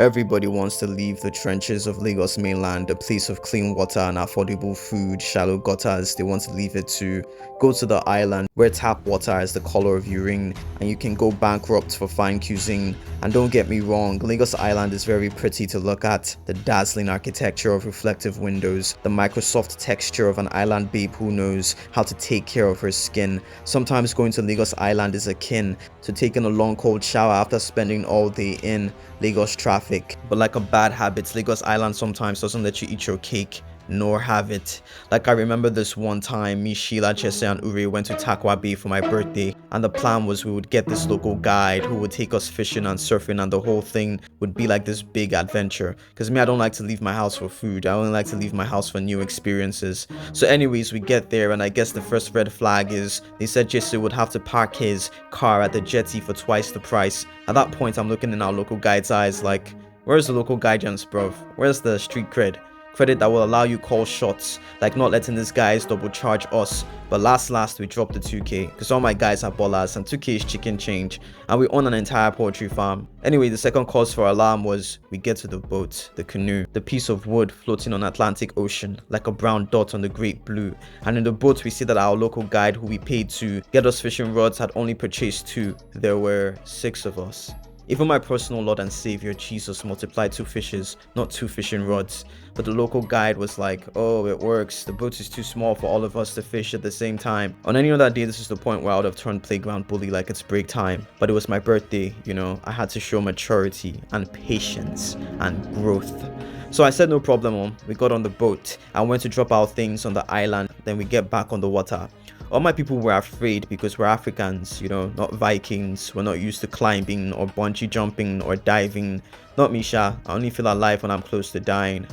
Everybody wants to leave the trenches of Lagos mainland, a place of clean water and affordable food, shallow gutters. They want to leave it to go to the island where tap water is the color of urine and you can go bankrupt for fine cuisine. And don't get me wrong, Lagos Island is very pretty to look at. The dazzling architecture of reflective windows, the Microsoft texture of an island babe who knows how to take care of her skin. Sometimes going to Lagos Island is akin to taking a long cold shower after spending all day in Lagos traffic. But like a bad habit, Lagos Island sometimes doesn't let you eat your cake nor have it. Like I remember this one time, me, Sheila, Jesse and Uri went to Takwa Bay for my birthday, and the plan was we would get this local guide who would take us fishing and surfing, and the whole thing would be like this big adventure. Because me, I don't like to leave my house for food, I only like to leave my house for new experiences. So anyways, we get there, and I guess the first red flag is they said Jesse would have to park his car at the jetty for twice the price. At that point, I'm looking in our local guide's eyes like, where's the local guidance, bruv? Where's the street credit that will allow you call shots, like not letting these guys double charge us? But last we dropped the 2k because all my guys are ballers and 2k is chicken change, and we own an entire poultry farm. Anyway, the second cause for alarm was we get to the boat, the canoe, the piece of wood floating on Atlantic Ocean like a brown dot on the great blue. And in the boat we see that our local guide who we paid to get us fishing rods had only purchased 2. There were 6 of us. Even my personal Lord and Savior Jesus multiplied 2 fishes, not 2 fishing rods. But the local guide was like, oh, it works. The boat is too small for all of us to fish at the same time. On any other day, this is the point where I would have turned playground bully like it's break time. But it was my birthday, you know. I had to show maturity and patience and growth. So I said no problem, we got on the boat and went to drop our things on the island. Then we get back on the water. All my people were afraid because we're Africans, you know, not Vikings. We're not used to climbing or bungee jumping or diving. Not me, Sha. I only feel alive when I'm close to dying.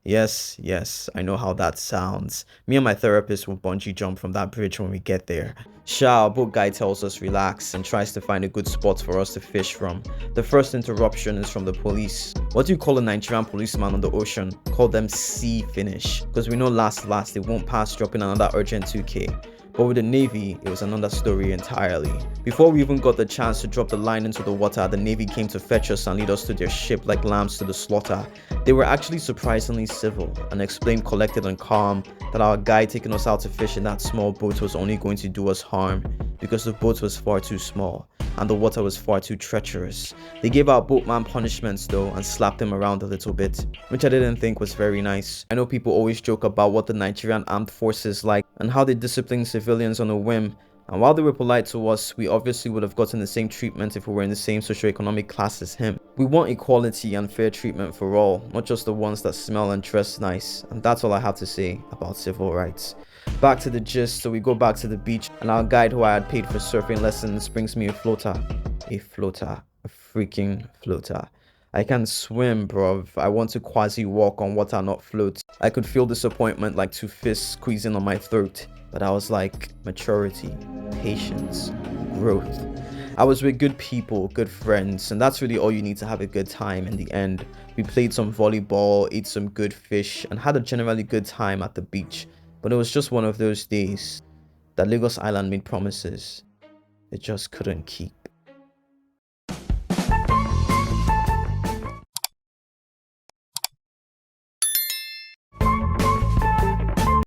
Yes, I know how that sounds. Me and my therapist will bungee jump from that bridge when we get there. Sha, our boat guy tells us relax and tries to find a good spot for us to fish from. The first interruption is from the police. What do you call a Nigerian policeman on the ocean? Call them sea finish. Because we know last they won't pass dropping another urgent 2k. But with the Navy, it was another story entirely. Before we even got the chance to drop the line into the water, the Navy came to fetch us and lead us to their ship like lambs to the slaughter. They were actually surprisingly civil and explained collected and calm that our guy taking us out to fish in that small boat was only going to do us harm because the boat was far too small and the water was far too treacherous. They gave our boatman punishments though and slapped him around a little bit, which I didn't think was very nice. I know people always joke about what the Nigerian armed forces like and how they discipline civilians on a whim. And while they were polite to us, we obviously would have gotten the same treatment if we were in the same socioeconomic class as him. We want equality and fair treatment for all, not just the ones that smell and dress nice. And that's all I have to say about civil rights. Back to the gist, so we go back to the beach and our guide who I had paid for surfing lessons brings me a floater. A freaking floater. I can swim, bruv. I want to quasi walk on water, not float. I could feel disappointment like 2 fists squeezing on my throat. But I was like, maturity, patience, growth. I was with good people, good friends, and that's really all you need to have a good time in the end. We played some volleyball, ate some good fish, and had a generally good time at the beach. But it was just one of those days that Lagos Island made promises it just couldn't keep.